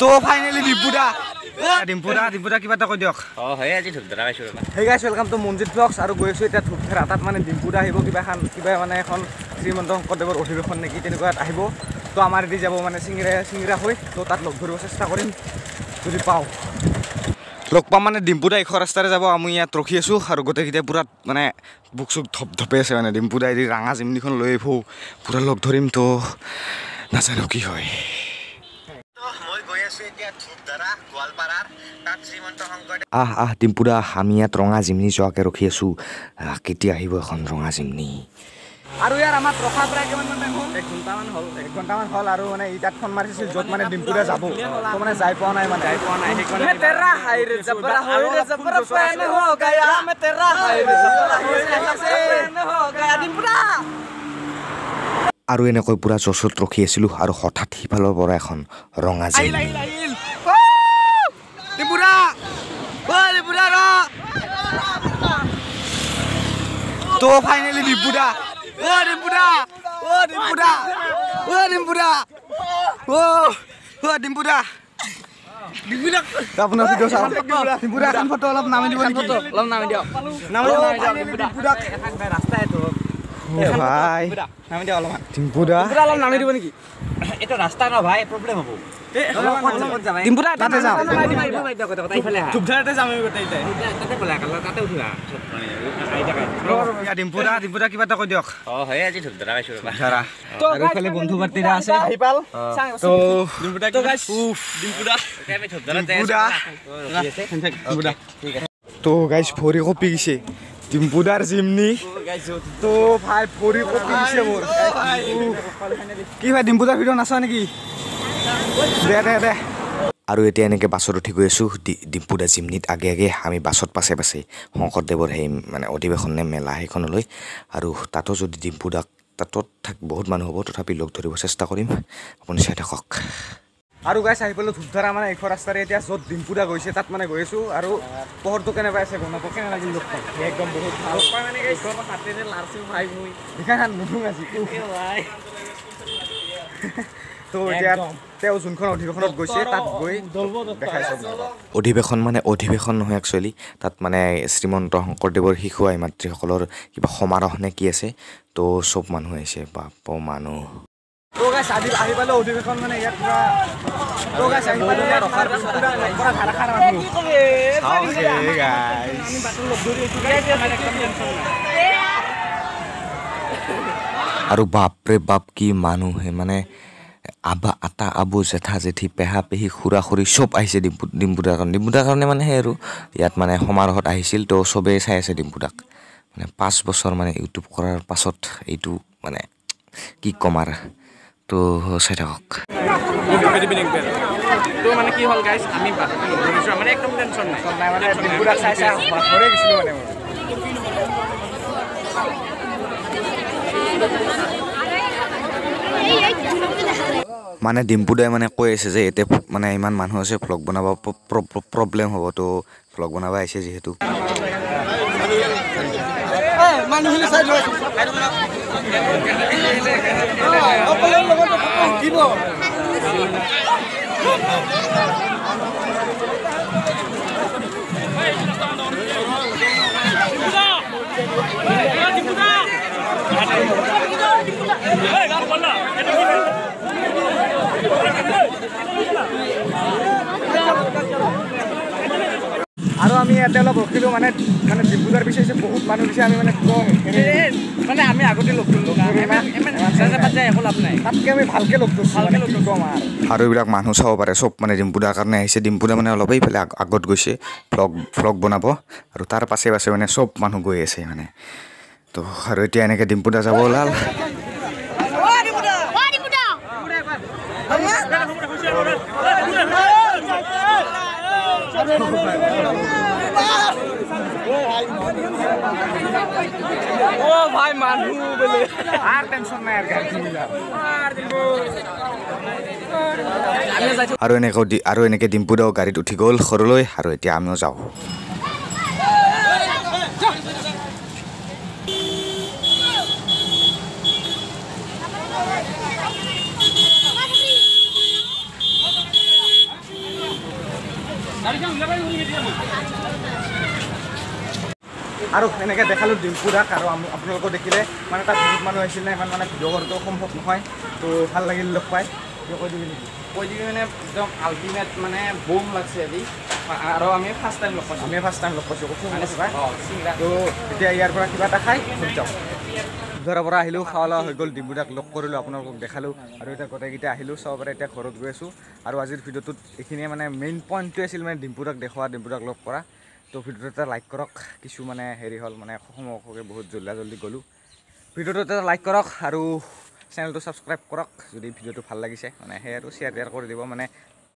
তো ফাইনালি ডিম্পুদা কিবা এটা কৈ দিয়ক। হয় আজি ধূপধাৰা পাইছোঁ ৰ'বা। হেই guys welcome to Manjit blogs আৰু গৈ আছোঁ এতিয়া ধূপধাৰা। তাত মানে ডিম্পুদা আহিব কিবা মানে এখন শ্ৰীমন্ত শংকৰদেৱৰ অধিৱেশন নেকি তেনেকুৱাত আহিব। তো আমাৰ এদি যাব মানে চিঙিৰা হৈ তো তাত লগ ধৰিব চেষ্টা কৰিম যদি পাওঁ। লগ পাম মানে ডিম্পুদা এইখন ৰাস্তাৰে যাব। আমি ইয়াত ৰখি আছোঁ আৰু গোটেইকেইটা পূৰা মানে বুক চুক ধপধপে আছে মানে। ডিম্পুদা এদি ৰাঙা জিমনিখন লৈ আহিব পূৰা লগ ধৰিম। তো নাজানো কি হয়। ডিম্পুদা আমি ইয়াত ৰঙা জিমনি যোৱাকৈ ৰখি আছোঁ। কেতিয়া আহিব এখন ৰঙা জিমনি। আৰু ইয়াৰ আমাৰ ৰখা প্ৰায় কিমানমান টাইম হ'ল? 1 ঘণ্টামান হ'ল আৰু মানে ই তাত ফোন মাৰিছিল য'ত মানে ডিম্পুদা যাব। তো মানে যাই পোৱা নাই মানে। আৰু এনেকৈ পূৰা জচত ৰখি আছিলোঁ আৰু হঠাৎ সিফালৰ পৰা এখন ৰঙা জিমনি। তো ফাইনালি ডিম্পুদা আপোনাৰ ভিডিঅ' চাওঁ। ডিম্পুদা এখন ফটো অলপ নামি দিব নেকি? ভাই ডিম্পুদা অলপ নামি দিব নেকি? এইটো ৰাস্তা ন ভাই, প্ৰব্লেম হ'ব। ডিম্পুদা তাতে যাওঁ। ডিম্পুদা কিবা এটা কৈ দিয়ক। হয় আজি ধূপধাৰা পাইছোঁ ৰ'বা। এইফালে বন্ধু বাৰ্তিৰা আছে। তো গাইছ ভৰি কঁপি গৈছে ডিম্পুদাৰ জিমনি। তো ভাই ভৰি কঁপি গৈছে মোৰ। কি ভাই ডিম্পুদাৰ ভিডিঅ' নাচা নেকি? দে আৰু এতিয়া এনেকৈ বাছত উঠি গৈ আছোঁ ডিম্পুদা জিমনিত আগে আগে। আমি বাছত পাছে শংকৰদেৱৰ সেই মানে অধিৱেশন নে মেলা সেইখনলৈ। আৰু তাতো যদি ডিম্পুদাক তাতো বহুত মানুহ হ'ব, তথাপি লগ ধৰিব চেষ্টা কৰিম। আপুনি চাই থাকক। আৰু গাইছ আহি পেলাই ধূপধাৰা মানে এইখন ৰাস্তাৰে এতিয়া য'ত ডিম্পুদা গৈছে তাত মানে গৈ আছোঁ। আৰু পোহৰটো কেনেকুৱা আছে গম নাপাওঁ। কেনে লাগিল লগ পাই? একদম বহুত ভাল মানে নুঠোঁ আজি। তো এতিয়া তেওঁ যোনখন অধিৱেশনত গৈছে তাত গৈ দেখাইছোঁ। অধিৱেশন মানে অধিৱেশন নহয় একচুৱেলি, তাত মানে শ্ৰীমন্ত শংকৰদেৱৰ শিশু আই মাতৃসকলৰ কিবা সমাৰোহ নে কি আছে। তো চব মানুহ আহিছে, বাপ মানুহ। তো গাইছ আহি পালোঁ অধিৱেশন মানে ইয়াত পুৰা। তো গাইছ আহি পালোঁ ইয়াত ৰখাৰ পিছত পুৰা ধাৰাসাৰ মানুহ। আৰু বাপৰে বাপ কি মানুহে মানে আটা আবু জেঠা জেঠি পেহা পেহী খুৰা খুৰী চব আহিছে ডিম্পুদাৰ কাৰণে মানে সেই আৰু ইয়াত মানে সমাৰোহত আহিছিল। তো চবেই চাই আছে ডিম্পুদাক। মানে 5 বছৰ মানে ইউটিউব কৰাৰ পাছত এইটো মানে কি ক'ম আৰু। তো চাই থাকক। তো মানে কি হ'ল গাইছ, আমি মানে একদম টেনশ্যন নাই মানে ডিম্পুদাক চাই ঘৰে গৈছিলোঁ মানে। মানে ডিম্পুদাই মানে কৈ আছে যে এতিয়া মানে ইমান মানুহ আছে, ভ্লগ বনাব প্ৰব্লেম হ'ব। তো ভ্লগ বনাব আহিছে যিহেতু। আৰু আমি ইয়াতে অলপ ৰখিলোঁ মানে ডিম্পুদাৰ বিচাৰিছে বহুত মানুহ দিছে। আমি মানে আমি আগতে লগ ধৰিলোঁ একো লাভ নাই। তাতকৈ আমি ভালকৈ লগ ধৰিছোঁ আৰু এইবিলাক মানুহ চাব পাৰে চব মানে ডিম্পুদাৰ কাৰণে আহিছে। ডিম্পুদা মানে অলপ এইফালে আগত গৈছে ভ্লগ বনাব আৰু তাৰ পাছে মানে চব মানুহ গৈ আছে মানে। তো আৰু এতিয়া এনেকৈ ডিম্পুদা যাব ওলাল। ভাই মানুহ বোলে আৰ টেনশন নাই আৰু এনেকৈ ডিম্পুদাও গাড়ীত উঠি গ'ল ঘৰলৈ। আৰু এতিয়া আমিও যাওঁ। আৰু এনেকৈ দেখালোঁ ডিম্পু দাক আৰু আপোনালোকক দেখিলে মানে তাত বহুত মানুহ আহিছিল না ইমান মানে ভিডিঅ' কৰাটো সম্ভৱ নহয় তো ভাল লাগিল লগ পাই কৈ দিবি নেকি কৈ দিবি মানে একদম আল্টিমেট মানে বুম লাগছে আজি আৰু আমি ফাৰ্ষ্ট টাইম লগ পাইছোঁ আমি ফাৰ্ষ্ট টাইম লগ পাইছোঁ চিংৰা তো এতিয়া ইয়াৰ পৰা কিবা এটা খাই ঘৰত যাওঁ ঘৰৰ পৰা আহিলোঁ খোৱা লোৱা হৈ গ'ল ডিম্পু দাক লগ কৰিলোঁ আপোনালোকক দেখালোঁ আৰু এতিয়া গোটেইকেইটা আহিলোঁ চবৰে এতিয়া ঘৰত গৈ আছোঁ আৰু আজিৰ ভিডিঅ'টোত এইখিনিয়ে মানে মেইন পইণ্টটোৱে আছিল মানে ডিম্পু দাক দেখুওৱা ডিম্পু দাক লগ কৰা তো ভিডিঅ'টো এটা লাইক কৰক কিছু মানে হেৰি হ'ল মানে সময়কে বহুত জল্দি গ'লোঁ ভিডিঅ'টো এটা লাইক কৰক আৰু চেনেলটো ছাবস্ক্ৰাইব কৰক যদি ভিডিঅ'টো ভাল লাগিছে মানে সেই আৰু শ্বেয়াৰ কৰি দিব মানে